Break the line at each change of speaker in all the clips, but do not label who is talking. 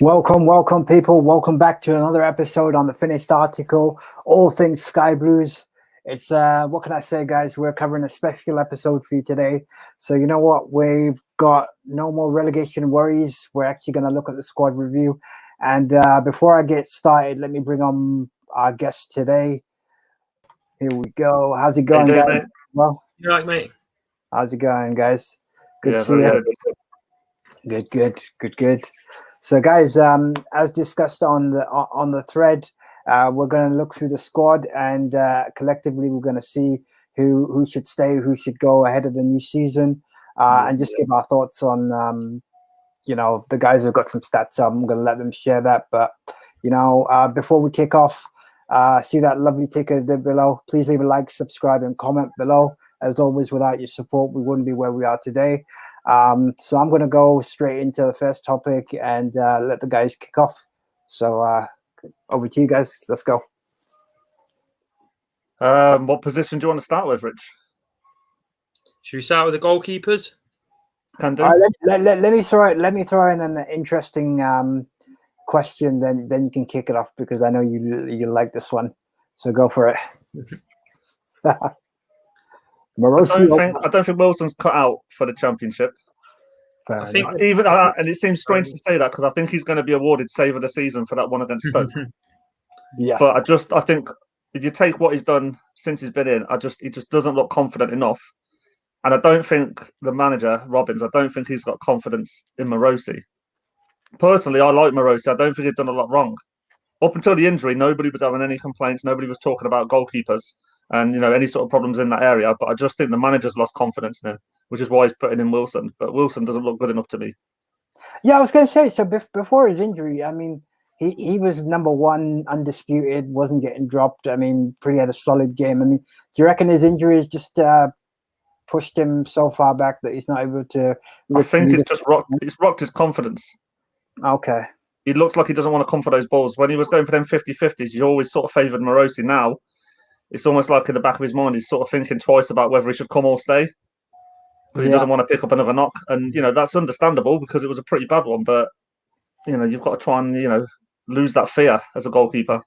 Welcome, people. Welcome back to another episode on the finished article, all things Sky Blues. It's what can I say, guys? We're covering a special episode for you today. So you know what? We've got no more relegation worries. We're actually going to look at the squad review. And before I get started, let me bring on our guest today. Here we go. How's it going, guys?
Mate?
Well,
you right, mate?
How's it going, guys? Good to see you. Good. So, guys, as discussed on the thread, we're going to look through the squad, and collectively we're going to see who should stay, who should go ahead of the new season, and just give our thoughts on, the guys who've got some stats. I'm going to let them share that. But, before we kick off, see that lovely ticker there below. Please leave a like, subscribe, and comment below. As always, without your support, we wouldn't be where we are today. So I'm going to go straight into the first topic and let the guys kick off. So over to you guys. Let's go.
What position do you want to start with, Rich?
Should we start with the goalkeepers?
Can do.
All right, let me throw in an interesting question. Then you can kick it off because I know you like this one. So go for it. Marosi.
I don't think Wilson's cut out for the championship.
I think
and it seems strange to say that because I think he's going to be awarded save of the season for that one against Stoke.
Yeah,
but I think if you take what he's done since he's been in, he just doesn't look confident enough. And I don't think the manager Robbins, I don't think he's got confidence in Marosi. Personally, I like Marosi. I don't think he's done a lot wrong. Up until the injury, nobody was having any complaints. Nobody was talking about goalkeepers and any sort of problems in that area. But I just think the manager's lost confidence in him, which is why he's putting in Wilson. But Wilson doesn't look good enough to me.
Yeah, I was going to say, so before his injury, I mean, he was number one, undisputed, wasn't getting dropped. I mean, pretty had a solid game. I mean, do you reckon his injury has just pushed him so far back that he's not able to?
I think it's rocked his confidence.
Okay.
He looks like he doesn't want to come for those balls. When he was going for them 50-50s, you always sort of favoured Marosi. Now, it's almost like in the back of his mind, he's sort of thinking twice about whether he should come or stay. Because he doesn't want to pick up another knock. And, that's understandable because it was a pretty bad one. But, you've got to try and, lose that fear as a goalkeeper.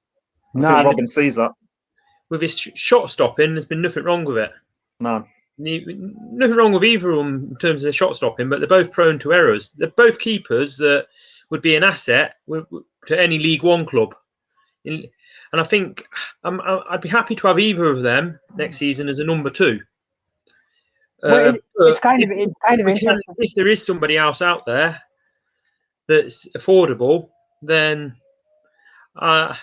I think Robin sees that.
With his shot stopping, there's been nothing wrong with it.
No.
Nothing wrong with either of them in terms of the shot stopping, but they're both prone to errors. They're both keepers that would be an asset to any League One club. And I think I'd be happy to have either of them next season as a number two.
It's kind of interesting.
If there is somebody else out there that's affordable, then a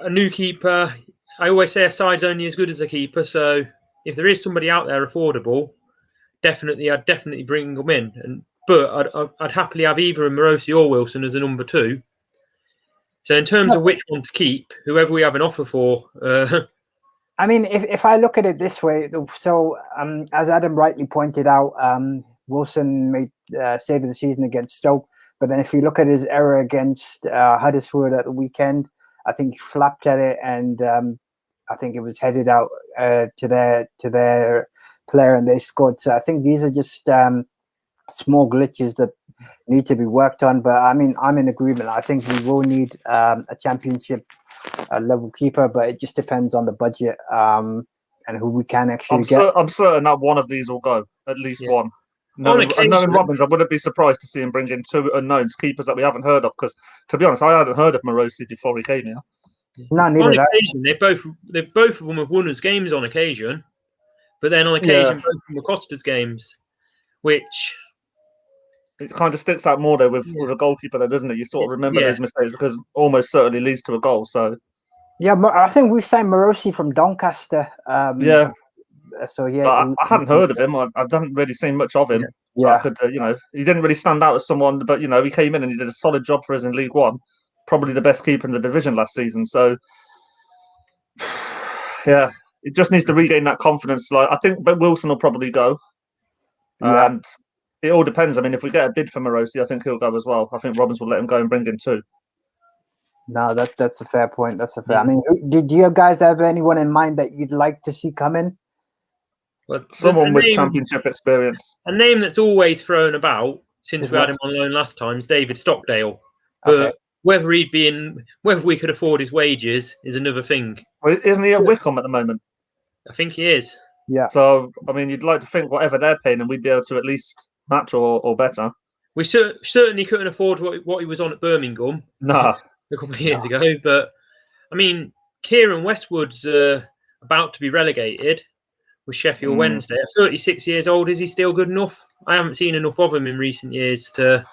new keeper. I always say a side's only as good as a keeper. So if there is somebody out there affordable, I'd definitely bring them in. But I'd happily have either Marosi or Wilson as a number two. So in terms of which one to keep, whoever we have an offer for.
I mean, if I look at it this way, so as Adam rightly pointed out, Wilson made save of the season against Stoke. But then if you look at his error against Huddersfield at the weekend, I think he flapped at it and I think it was headed out to their player and they scored. So I think these are just small glitches that need to be worked on. But I mean, I'm in agreement. I think we will need a championship level keeper, but it just depends on the budget and who we can actually get.
I'm certain that one of these will go, at least one. Knowing Robbins, I wouldn't be surprised to see him bring in two unknowns, keepers that we haven't heard of. Because to be honest, I hadn't heard of Marosi before he came here.
On occasion, they both of them have won us games on occasion, but then on occasion both of them have cost us games, which
it kind of sticks out more though with a goalkeeper, though, doesn't it? You sort of remember those mistakes because almost certainly leads to a goal. So
yeah, I think we signed Marosi from Doncaster. So
I hadn't heard of him. I hadn't really seen much of him.
Yeah,
he didn't really stand out as someone, but he came in and he did a solid job for us in League One. Probably the best keeper in the division last season. So yeah, it just needs to regain that confidence. Like I think, but Wilson will probably go. And it all depends. I mean, if we get a bid for Marosi, I think he'll go as well. I think Robbins will let him go and bring in two.
No, that's a fair point. That's a fair. I mean, did you guys have anyone in mind that you'd like to see come in?
Well,
someone with championship experience.
A name that's always thrown about since we had him on loan last time is David Stockdale. But whether we could afford his wages is another thing.
Well, isn't he at Wycombe at the moment?
I think he is.
Yeah.
So, I mean, you'd like to think whatever they're paying, and we'd be able to at least match or better.
We certainly couldn't afford what he was on at Birmingham
No.
a couple of years ago. But, I mean, Kieran Westwood's about to be relegated with Sheffield Wednesday. At 36 years old, is he still good enough? I haven't seen enough of him in recent years to...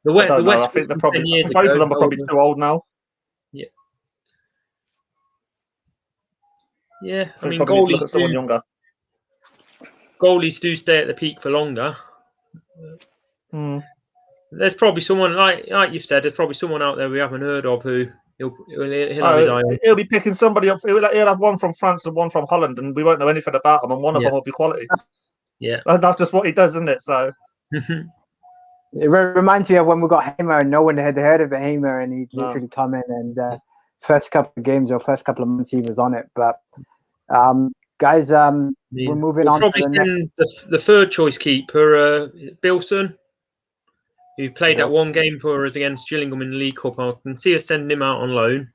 I don't know. I think they're probably... I think both of them are probably too old now.
Yeah. Yeah,
I mean, goalies look at someone younger.
Goalies do stay at the peak for longer. There's probably someone like you've said. There's probably someone out there we haven't heard of who he'll have his eye on.
He'll be picking somebody up. He'll have one from France and one from Holland, and we won't know anything about them. And one of them will be quality.
Yeah,
that's just what he does, isn't it? So
it reminds me of when we got Hamer, and no one had heard of Hamer, and he'd literally come in and first couple of games or first couple of months he was on it. But guys, we're moving on to
the third choice keeper, Bilson, who played that one game for us against Gillingham in the League Cup. I can see us sending him out on loan.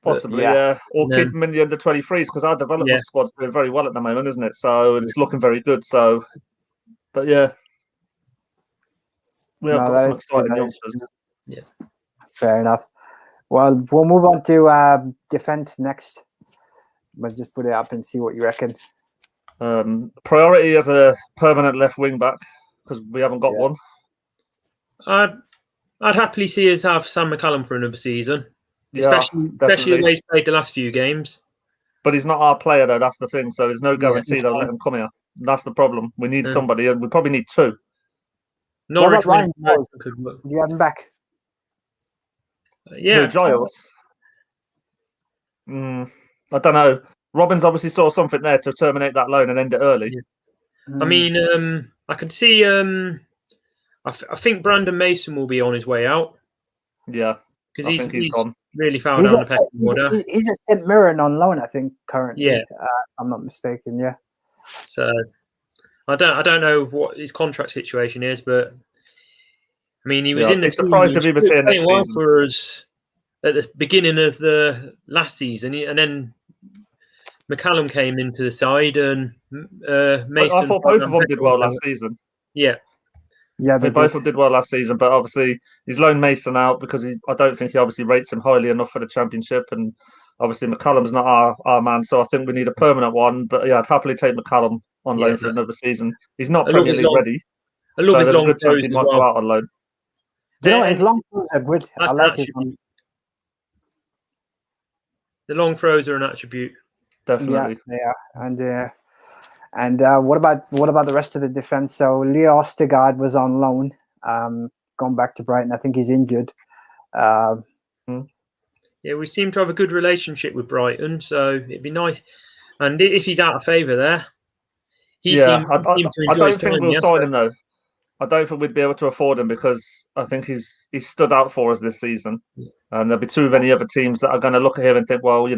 Possibly, or keep him in the under-23s, because our development squad's doing very well at the moment, isn't it? So it's looking very good. So, but we have got some exciting youngsters.
Yeah,
fair enough. Well, we'll move on to defense next. We'll just put it up and see what you reckon.
Priority as a permanent left wing back, because we haven't got one.
I'd happily see us have Sam McCallum for another season, especially the way he's played the last few games.
But he's not our player, though. That's the thing. So there's no guarantee they'll let him come here. That's the problem. We need somebody, and we probably need two.
Norwich, Ryan Giles? Do you have him back?
Yeah,
Giles. I don't know. Robbins obviously saw something there to terminate that loan and end it early.
Yeah. I mean, I can see. I think Brandon Mason will be on his way out.
Yeah,
because he's gone. Really found down the pecking order.
He's at St Mirren on loan, I think, currently.
Yeah,
I'm not mistaken. Yeah.
So I don't know what his contract situation is, but I mean, he was in the
surprised if he was here next season
for us at the beginning of the last season, and then McCallum came into the side, and Mason.
I thought both of them did well last season.
Yeah.
Yeah,
they both did well last season, but obviously he's loaned Mason out because I don't think he obviously rates him highly enough for the Championship, and obviously McCallum's not our man, so I think we need a permanent one. But I'd happily take McCallum on loan for another season. He's not Premier League ready.
I love his long
good chance he might go out on loan.
Do you know what? His long throws are good. I like his long.
The long throws are an attribute.
Definitely.
Yeah, and what about the rest of the defense? So Leo Ostergaard was on loan, going back to Brighton. I think he's injured.
Yeah, we seem to have a good relationship with Brighton, so it'd be nice. And if he's out of favour there,
I don't think we'll sign him though. I don't think we'd be able to afford him because I think he's stood out for us this season, and there'll be too many other teams that are going to look at him and think, well,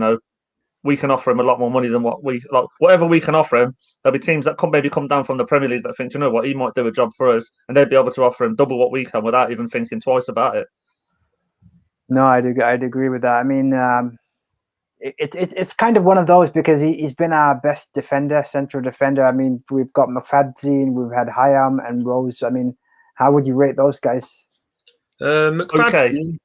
we can offer him a lot more money than whatever we can offer him. There'll be teams that maybe come down from the Premier League that think, you know what, he might do a job for us, and they'd be able to offer him double what we can without even thinking twice about it.
No, I'd agree with that. I mean, it's kind of one of those because he's been our best defender, central defender. I mean, we've got McFadzean, we've had Hyam and Rose. I mean, how would you rate those guys?
McFadzean.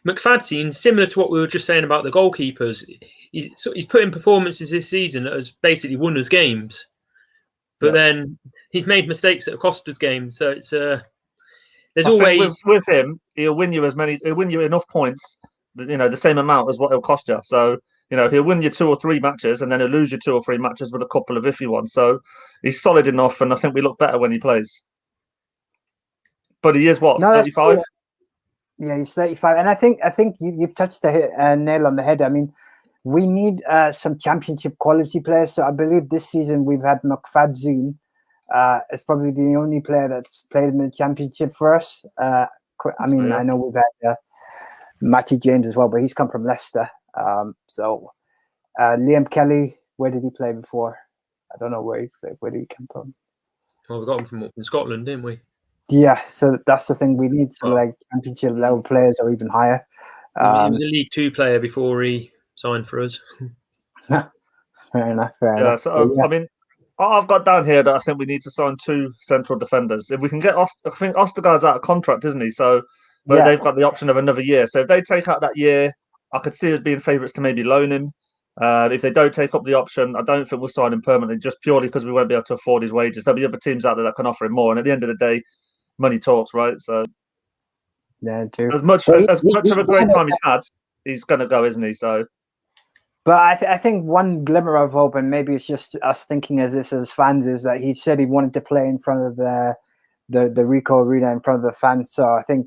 McFadzean, similar to what we were just saying about the goalkeepers, he's put in performances this season that has basically won us games, but then he's made mistakes that have cost us games. So it's there's always
with him, he'll win you enough points, the same amount as what it'll cost you. So he'll win you 2 or 3 matches, and then he'll lose you 2 or 3 matches with a couple of iffy ones. So he's solid enough, and I think we look better when he plays. But he is 35.
Yeah, he's 35, and I think you've touched the nail on the head. I mean, we need some championship quality players. So I believe this season we've had McFadzean as probably the only player that's played in the championship for us. I know we've had Matty James as well, but he's come from Leicester. So Liam Kelly, where did he play before? I don't know where he played. Where did he come from?
Well, we got him from up in Scotland, didn't we?
Yeah, so that's the thing. We need to like championship level players or even higher.
He was a League Two player before he signed for us.
Fair enough. Fair
Yeah,
enough.
so I mean, I've got down here that I think we need to sign 2 central defenders. If we can get, I think Ostergaard's out of contract, isn't he? So, but
Yeah.
they've got the option of another year. So if they take out that year, I could see us being favourites to maybe loan him. If they don't take up the option, I don't think we'll sign him permanently, just purely because we won't be able to afford his wages. There'll be other teams out there that can offer him more. And at the end of the day, money talks, right? So,
Yeah, too.
as much of a great time he's had, he's going to go, isn't he? So.
But I think one glimmer of hope, and maybe it's just us thinking as fans, is that he said he wanted to play in front of the Rico Arena in front of the fans. So I think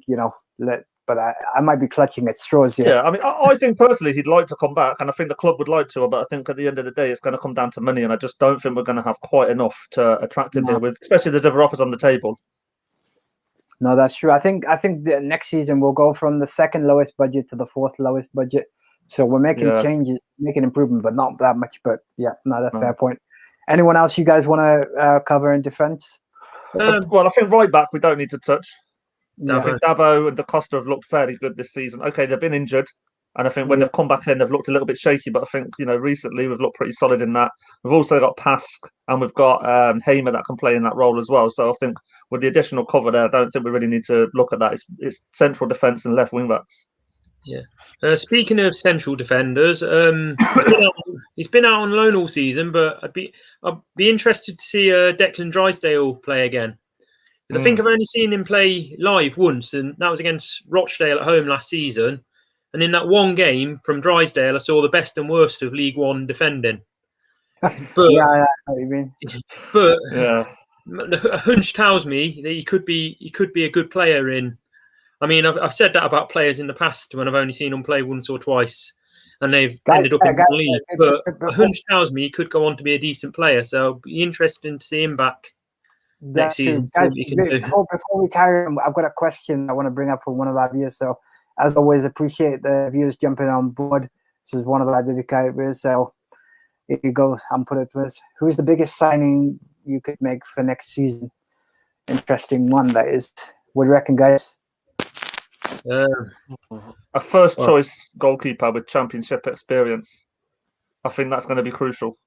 but I might be clutching at straws here.
Yeah, I mean, I think personally he'd like to come back, and I think the club would like to. But I think at the end of the day, it's going to come down to money, and I just don't think we're going to have quite enough to attract him here, with especially if there's other offers on the table.
No, that's true. I think the next season we'll go from the 2nd lowest budget to the 4th lowest budget. So we're making changes, making improvement, but not that much. But yeah, no, that's a fair point. Anyone else you guys want to cover in defence?
Well, I think right back we don't need to touch.
Yeah.
I think Dabo and Da Costa have looked fairly good this season. Okay, they've been injured, and I think when they've come back in, they've looked a little bit shaky. But I think recently we've looked pretty solid in that. We've also got Pask and we've got Hamer that can play in that role as well. So I think with the additional cover there, I don't think we really need to look at that. It's central defence and left wing backs.
Yeah. Speaking of central defenders, he's been out on loan all season, but I'd be interested to see Declan Drysdale play again. Because I think I've only seen him play live once, and that was against Rochdale at home last season. And in that one game from Drysdale, I saw the best and worst of League One defending. But,
yeah, I know what you mean.
But the hunch tells me that he could be a good player in. I mean, I've said that about players in the past when I've only seen them play once or twice, and they've ended up in the league. But a hunch tells me he could go on to be a decent player. So it'll be interesting to see him back next season.
Guys, before we carry on, I've got a question I want to bring up for one of our viewers. So, as always, appreciate the viewers jumping on board. This is one of our dedicated viewers. So, here you go. I'm put it with who's the biggest signing you could make for next season? Interesting one, that is. What do you reckon, guys?
A first choice goalkeeper with championship experience. I think that's going to be crucial.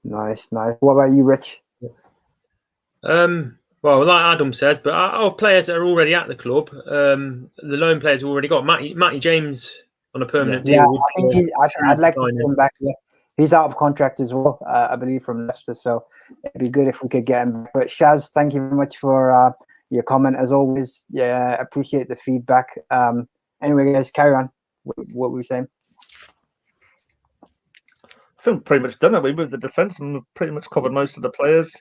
Nice. What about you, Rich?
Well, like Adam says, but our players that are already at the club, the loan players have already got Matty James on a permanent deal.
I think I'd like to see him back. Yeah, he's out of contract as well, I believe, from Leicester. So it'd be good if we could get him back. But Shaz, thank you very much for your comment as always. Yeah, appreciate the feedback. Anyway, guys, carry on. What were we saying?
I think we've pretty much done it. With the defence, and we've pretty much covered most of the players.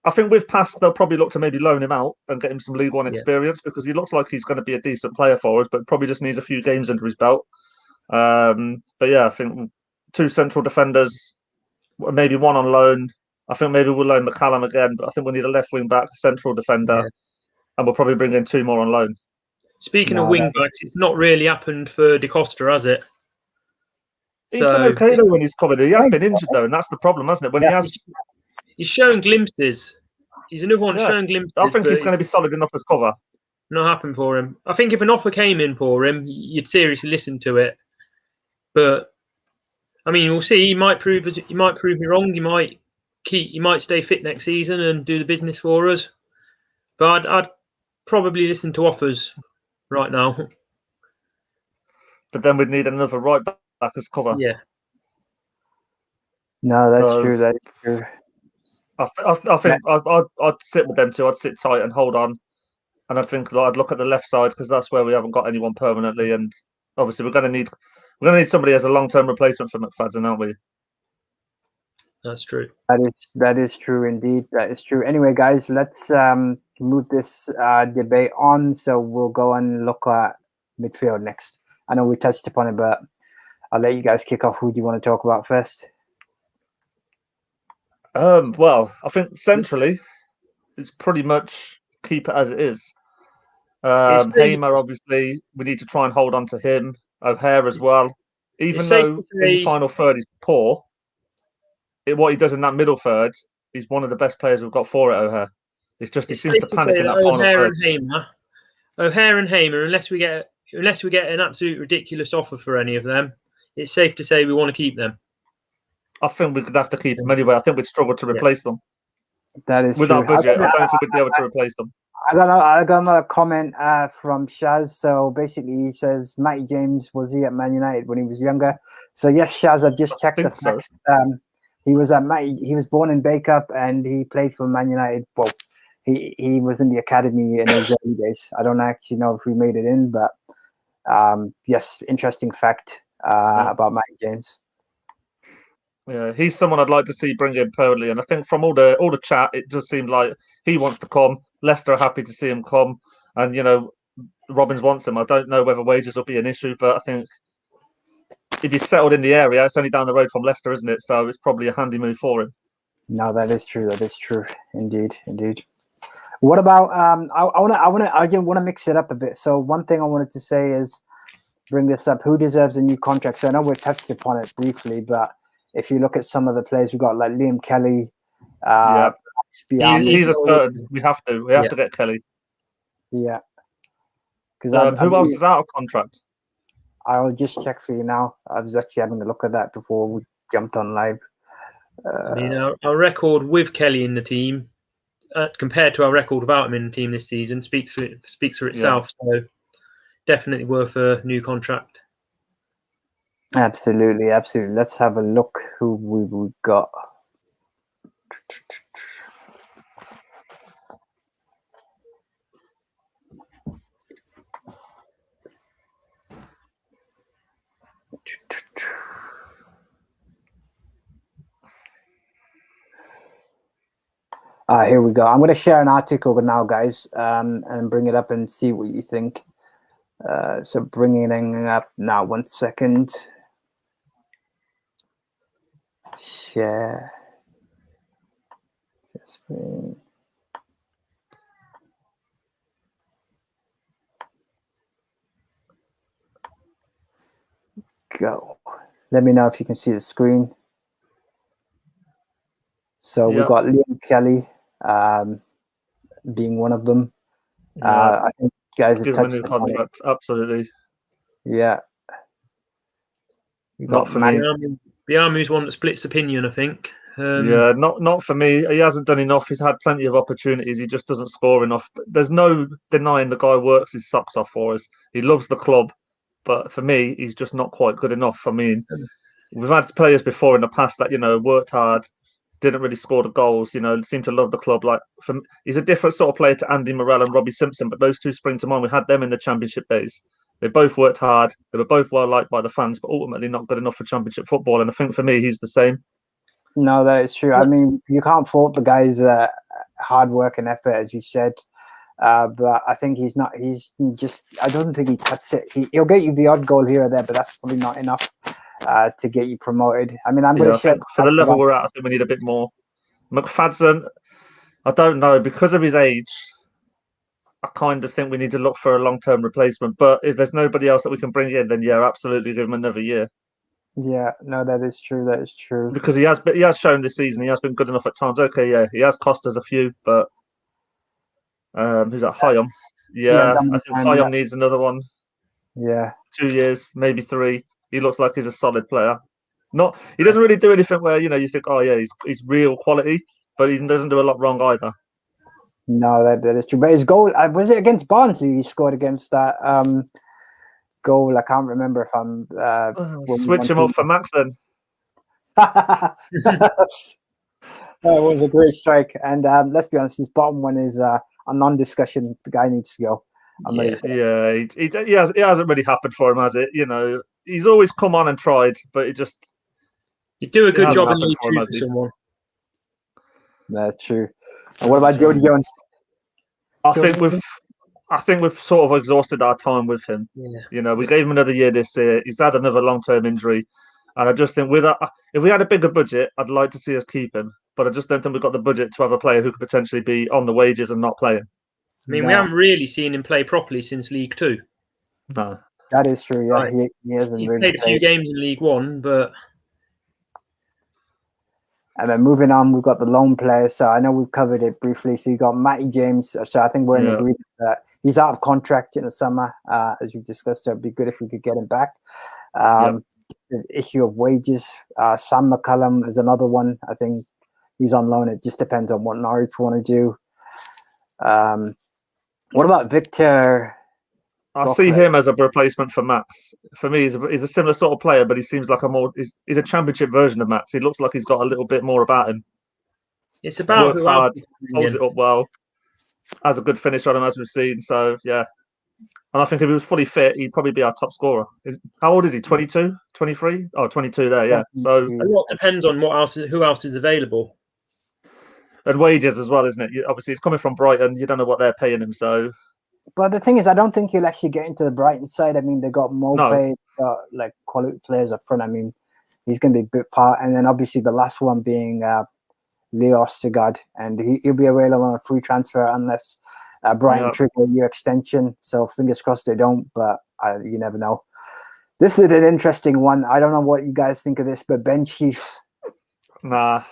I think with Pask, they'll probably look to maybe loan him out and get him some League One experience, because he looks like he's going to be a decent player for us, but probably just needs a few games under his belt. But yeah, I think 2 central defenders, maybe one on loan. I think maybe we'll loan McCallum again, but I think we need a left wing back, central defender, and we'll probably bring in 2 more on loan.
Speaking of wing backs, it's not really happened for Da Costa, has it?
He's done okay though when he's covered. He has been injured though, and that's the problem, hasn't it? When
he's showing glimpses. He's another one showing glimpses.
I think he's going to be solid enough as cover.
Not happened for him. I think if an offer came in for him, you'd seriously listen to it. But I mean, we'll see. He might prove me wrong. He might stay fit next season and do the business for us. But I'd probably listen to offers right now.
But then we'd need another right back as cover.
Yeah.
No, that's true. That is true.
I think I'd sit with them too. I'd sit tight and hold on, and I think I'd look at the left side, because that's where we haven't got anyone permanently, and obviously we're going to need somebody as a long-term replacement for McFadden, aren't we?
That's true.
That is true indeed. That is true. Anyway, guys, let's move this debate on. So we'll go and look at midfield next. I know we touched upon it, but I'll let you guys kick off. Who do you want to talk about first?
Well, I think centrally, it's pretty much keep it as it is. Hamer, obviously, we need to try and hold on to him. O'Hare as well. Even though in the final third he's poor, what he does in that middle third, he's one of the best players we've got for it, O'Hare. It's just he
It's
seems
safe
to
to
panic
say
in
that
that final
O'Hare and Hamer, unless we get an absolute ridiculous offer for any of them, it's safe to say we want to keep them.
I think we could have to keep them anyway. I think we'd struggle to replace them.
That is
with
true.
our budget. I don't think we'd be able to replace them.
I got another comment from Shaz. So basically, he says Matty James, was he at Man United when he was younger? So yes, Shaz, I've just checked the facts. So. He was born in Bacup and he played for Man United. Well, he was in the academy in his early days. I don't actually know if we made it in, but yes, interesting fact about Matty James.
Yeah, he's someone I'd like to see bring in permanently, and I think from all the chat, it just seemed like he wants to come. Leicester are happy to see him come, and Robbins wants him. I don't know whether wages will be an issue, but I think if he's settled in the area, it's only down the road from Leicester, isn't it? So it's probably a handy move for him.
No, that is true. That is true. Indeed. What about I want to mix it up a bit. So one thing I wanted to say is bring this up. Who deserves a new contract? So I know we touched upon it briefly, but if you look at some of the players, we've got like Liam Kelly.
He's a certain. We have to get Kelly.
Yeah.
Because who else is out of contract?
I'll just check for you now. I was actually having a look at that before we jumped on live.
Our record with Kelly in the team, compared to our record without him in the team this season, speaks for itself. Yeah. So definitely worth a new contract.
Absolutely. Let's have a look who we got. Here we go. I'm going to share an article now, guys, and bring it up and see what you think. So bringing it up now. 1 second. Share. Screen. Go. Let me know if you can see the screen. So we've got Liam Kelly being one of them. I think guys have touched upon it.
Absolutely.
Yeah.
Not for me.
Biamu's one that splits opinion, I think.
Not for me. He hasn't done enough. He's had plenty of opportunities. He just doesn't score enough. There's no denying the guy works his socks off for us. He loves the club. But for me, he's just not quite good enough. I mean, we've had players before in the past that, worked hard, didn't really score the goals, seemed to love the club. He's a different sort of player to Andy Morrell and Robbie Simpson, but those two spring to mind. We had them in the Championship days. They both worked hard. They were both well liked by the fans, but ultimately not good enough for Championship football. And I think for me, he's the same.
No, that is true. I mean, you can't fault the guy's hard work and effort, as you said. But I think I don't think he cuts it. He'll get you the odd goal here or there, but that's probably not enough to get you promoted. I mean, I'm going to share.
For the level we're at, I think we need a bit more. McFadden, I don't know. Because of his age, I kind of think we need to look for a long-term replacement. But if there's nobody else that we can bring in, then absolutely give him another year.
Yeah, no, that is true. That is true.
Because he has shown this season he has been good enough at times. Okay, he has cost us a few, but who's that? Hyam. I think Hyam needs another one.
Yeah.
2 years, maybe 3. He looks like he's a solid player. He doesn't really do anything where you think, oh yeah, he's real quality, but he doesn't do a lot wrong either.
No, that is true. But his goal was it against Barnsley? He scored against that goal. I can't remember if I'm
switch him up for Max then.
That was a great strike, and let's be honest, his bottom one is a non-discussion. The guy needs to go.
It hasn't really happened for him, has it? He's always come on and tried, but
you do a good job in League 2 for someone.
That's true. And what about Jody Jones?
I think we've sort of exhausted our time with him.
Yeah.
We gave him another year this year. He's had another long-term injury, and I just think if we had a bigger budget, I'd like to see us keep him. But I just don't think we've got the budget to have a player who could potentially be on the wages and not playing.
I mean, we haven't really seen him play properly since League 2.
No.
That is true, yeah. Right. He hasn't really
played a few games in League 1, but...
And then moving on, we've got the loan players. So I know we've covered it briefly. So you got Matty James. So I think we're in agreement that he's out of contract in the summer, as we've discussed. So it'd be good if we could get him back. The issue of wages. Sam McCullum is another one. I think he's on loan. It just depends on what Norwich want to do. What about Victor?
I see him as a replacement for Max. For me, he's a similar sort of player, but he seems like he's a championship version of Max. He looks like he's got a little bit more about him.
It's about
works hard, holds it up well, has a good finish on him, as we've seen. So, yeah. And I think if he was fully fit, he'd probably be our top scorer. How old is he? 22? 23? Oh, 22 there, yeah. So
a lot depends on who else is available.
And wages as well, isn't it? Obviously, he's coming from Brighton. You don't know what they're paying him, so...
But the thing is, I don't think he'll actually get into the Brighton side. I mean, they got Mopay, got like quality players up front. I mean, he's going to be a bit part. And then obviously the last one being Leo Ostigard, and he'll be available on a free transfer unless Brighton trigger a year extension. So fingers crossed they don't, but you never know. This is an interesting one. I don't know what you guys think of this, but Ben Chief.
Nah,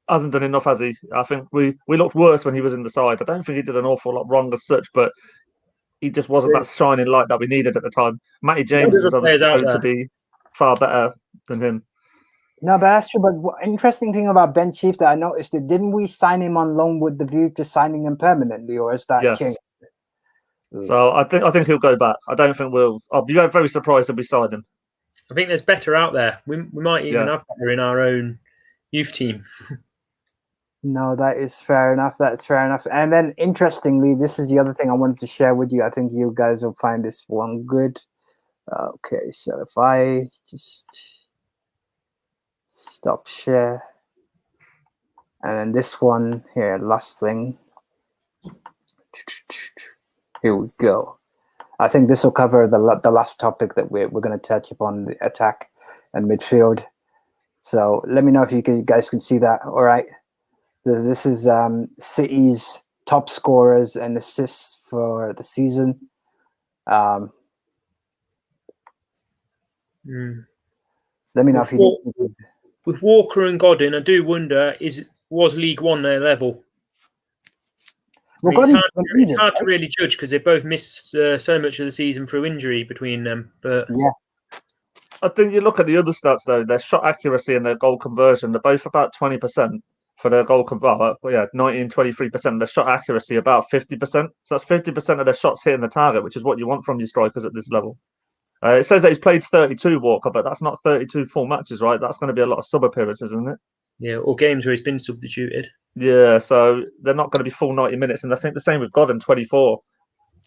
hasn't done enough, has he? I think we looked worse when he was in the side. I don't think he did an awful lot wrong as such, but he just wasn't that shining light that we needed at the time. Matty James is obviously going to be far better than him.
No, but that's true. But interesting thing about Ben Chief that I noticed, didn't we sign him on loan with the view to signing him permanently, or is that changed?
So I think he'll go back. I don't think I'll be very surprised if we sign him.
I think there's better out there. We might even have better in our own youth team.
No, that is fair enough. That's fair enough. And then, interestingly, this is the other thing I wanted to share with you. I think you guys will find this one good. Okay, so if I just stop share. And then this one here, last thing. Here we go. I think this will cover the last topic that we're going to touch upon, the attack and midfield. So let me know if you guys can see that. All right. This is City's top scorers and assists for the season. Let me know if you
with Walker and Godin, I do wonder, was League One their level? Well, it's hard to really judge because they both missed so much of the season through injury between them. But
yeah,
I think you look at the other stats though. Their shot accuracy and their goal conversion, they're both about 20%. For their goal conversion, 90 and 23%. Their shot accuracy about 50%. So that's 50% of their shots hitting the target, which is what you want from your strikers at this level. It says that he's played 32 Walker, but that's not 32 full matches, right? That's going to be a lot of sub appearances, isn't it?
Yeah, or games where he's been substituted.
Yeah, so they're not going to be full 90 minutes, and I think the same with Godin, 24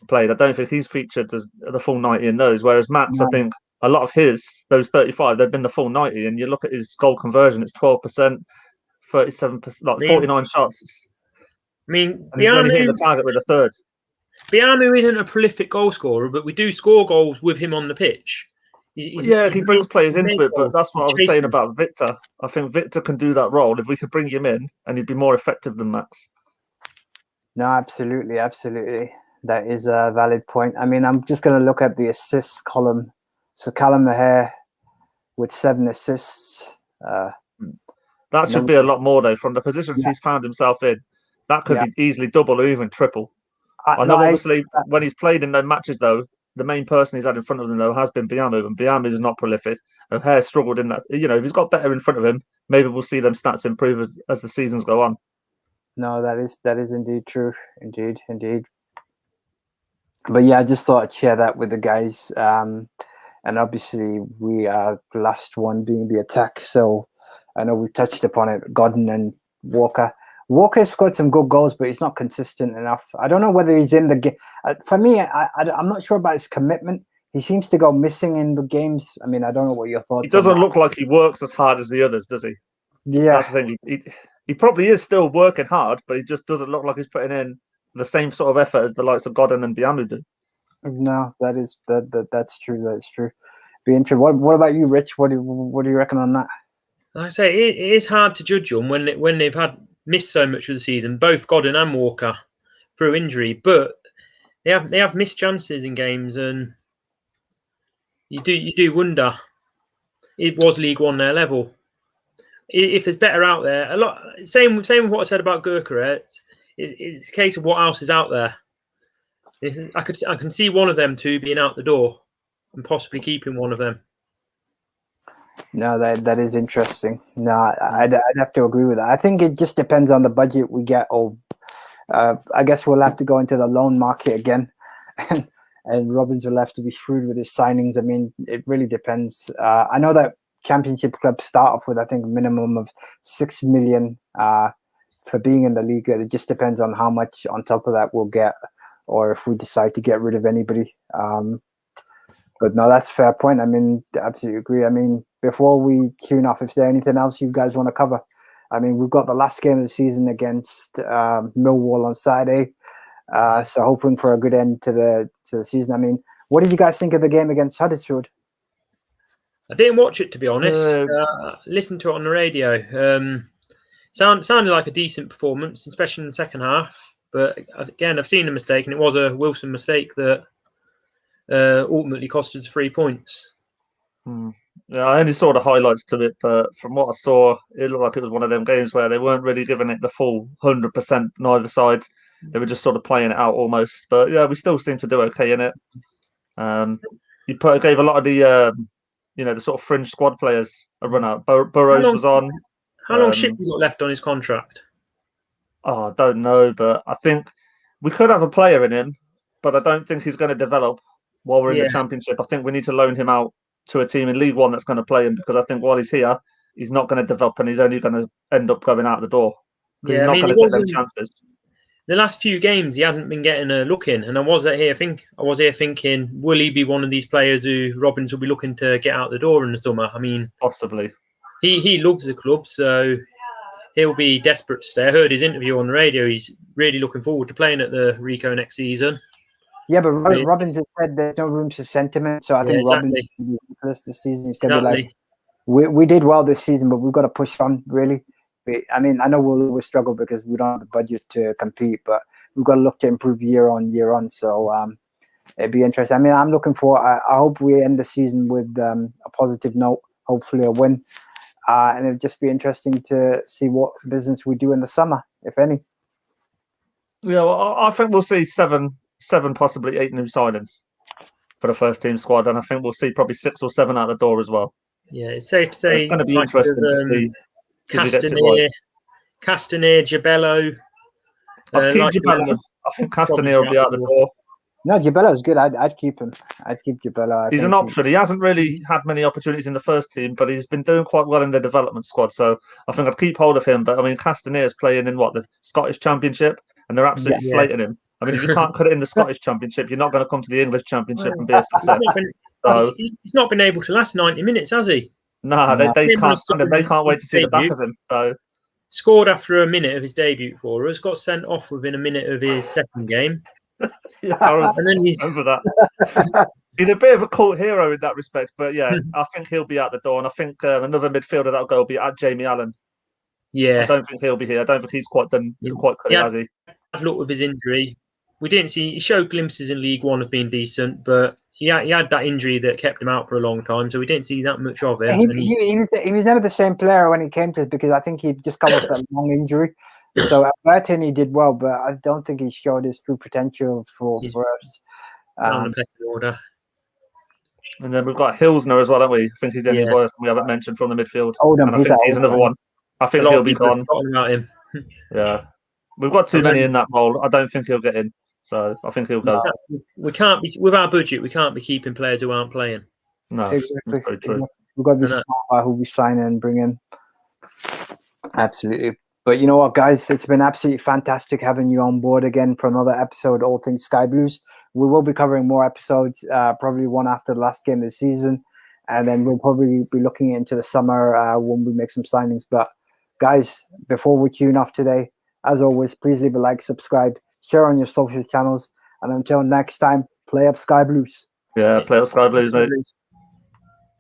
played. I don't think he's featured as the full 90 in those. Whereas Max, I think a lot of those 35, they've been the full 90, and you look at his goal conversion, it's 12%. 37%, like 49 shots.
I mean,
he's only hitting the target with a third.
Biamu isn't a prolific goal scorer, but we do score goals with him on the pitch.
He brings players into it, but that's what I was saying about Victor. I think Victor can do that role if we could bring him in, and he'd be more effective than Max.
No, absolutely. That is a valid point. I mean, I'm just going to look at the assists column. So Callum Maher with 7 assists.
That should be a lot more, though, from the positions he's found himself in. That could be easily double or even triple. I know, obviously, when he's played in those matches, though, the main person he's had in front of him, though, has been Biamu, and Biamu is not prolific. O'Hare struggled in that. If he's got better in front of him, maybe we'll see them stats improve as the seasons go on.
No, that is indeed true. Indeed. But yeah, I just thought I'd share that with the guys. And obviously, we are the last one being the attack, so I know we touched upon it, Godin and Walker. Walker scored some good goals, but he's not consistent enough. I don't know whether he's in the game. For me, I'm not sure about his commitment. He seems to go missing in the games. I mean, I don't know what your thoughts are.
He doesn't look like he works as hard as the others, does he?
Yeah.
That's the thing. He probably is still working hard, but he just doesn't look like he's putting in the same sort of effort as the likes of Godin and Biamu do.
No, that's true. That's true. Be interesting. What about you, Rich? What do you reckon on that?
Like I say, it is hard to judge them when they've had missed so much of the season, both Godin and Walker through injury, but they have missed chances in games, and you do wonder. It was League One their level. if there's better out there, a lot. Same with what I said about Gyökeres. It's a case of what else is out there. I can see one of them two being out the door, and possibly keeping one of them.
No, that is interesting. No, I'd have to agree with that. I think it just depends on the budget we get, or I guess we'll have to go into the loan market again, and Robbins will have to be shrewd with his signings. I mean, it really depends. I know that Championship clubs start off with, I think, a minimum of 6 million for being in the league. It just depends on how much on top of that we'll get, or if we decide to get rid of anybody. But no, that's a fair point. I mean, absolutely agree. I mean, before we tune off, if there's anything else you guys want to cover? I mean, we've got the last game of the season against Millwall on Saturday. So hoping for a good end to the season. I mean, what did you guys think of the game against Huddersfield?
I didn't watch it, to be honest. Listened to it on the radio. Sounded like a decent performance, especially in the second half. But again, I've seen a mistake, and it was a Wilson mistake that ultimately cost us 3 points.
Yeah, I only saw the highlights to it, but from what I saw, it looked like it was one of them games where they weren't really giving it the full 100% neither side. They were just sort of playing it out almost. But yeah, we still seem to do okay in it. You gave a lot of the the sort of fringe squad players a run out. Burrows was on.
How long Shipley got left on his contract?
Oh, I don't know, but I think we could have a player in him, but I don't think he's going to develop while we're in the Championship. I think we need to loan him out to a team in League One that's going to play him, because I think while he's here, he's not going to develop, and he's only going to end up going out the door. He's not going to get them chances.
The last few games, he hadn't been getting a look in, and I was here thinking, will he be one of these players who Robbins will be looking to get out the door in the summer? I mean,
possibly.
He loves the club, so he'll be desperate to stay. I heard his interview on the radio. He's really looking forward to playing at the Rico next season.
Yeah, but Robbins has said there's no room for sentiment, so I think Robbins is going to be ridiculous this season. He's going to be like, we did well this season, but we've got to push on, really. I mean, I know we'll always struggle because we don't have the budget to compete, but we've got to look to improve year on year on. So it'd be interesting. I mean, I'm looking for. I hope we end the season with a positive note. Hopefully, a win, and it'd just be interesting to see what business we do in the summer, if any.
Yeah, well, I think we'll see seven, possibly 8 new signings for the first team squad, and I think we'll see probably 6 or 7 out the door as well.
Yeah, it's safe to say
it's going to be interesting to see.
Castaner, Gibello.
I think Castaner will be out the door.
No, Gibello's good. I'd keep him. I'd keep Gibello.
He's an option. He hasn't really had many opportunities in the first team, but he's been doing quite well in the development squad. So I think I'd keep hold of him. But I mean, Castaner's playing in the Scottish Championship, and they're absolutely slating him. I mean, if you can't cut it in the Scottish Championship, you're not going to come to the English Championship and be a success.
He's not been able to last 90 minutes, has he?
No, they can't wait to see the back of him. So
scored after a minute of his debut for us, got sent off within a minute of his second game.
Yeah, I remember that. He's a bit of a cult hero in that respect, but yeah, I think he'll be out the door, and I think another midfielder that'll go will be at Jamie Allen.
Yeah,
I don't think he'll be here. I don't think he's quite done quite clear, has he?
Bad luck with his injury. We didn't see. He showed glimpses in League One of being decent, but he had that injury that kept him out for a long time, so we didn't see that much of him.
He was never the same player when he came to us, because I think he just come off that long injury. So at Burton he did well, but I don't think he showed his true potential for us.
On the order.
And then we've got Hilsner as well, haven't we? I think he's the only person we haven't mentioned from the midfield.
And
I think he's another one. I think he'll be gone.
About him.
Yeah, we've got too many in that role. I don't think he'll get in. So I think he'll go.
We can't be, with our budget, we can't be keeping players who aren't playing.
No,
exactly. We've got to be smart about who we sign and bring in. Absolutely. But you know what, guys? It's been absolutely fantastic having you on board again for another episode, All Things Sky Blues. We will be covering more episodes, probably one after the last game of the season. And then we'll probably be looking into the summer when we make some signings. But guys, before we tune off today, as always, please leave a like, subscribe, share on your social channels, and until next time, play up Sky Blues.
Yeah, play up Sky Blues, mate.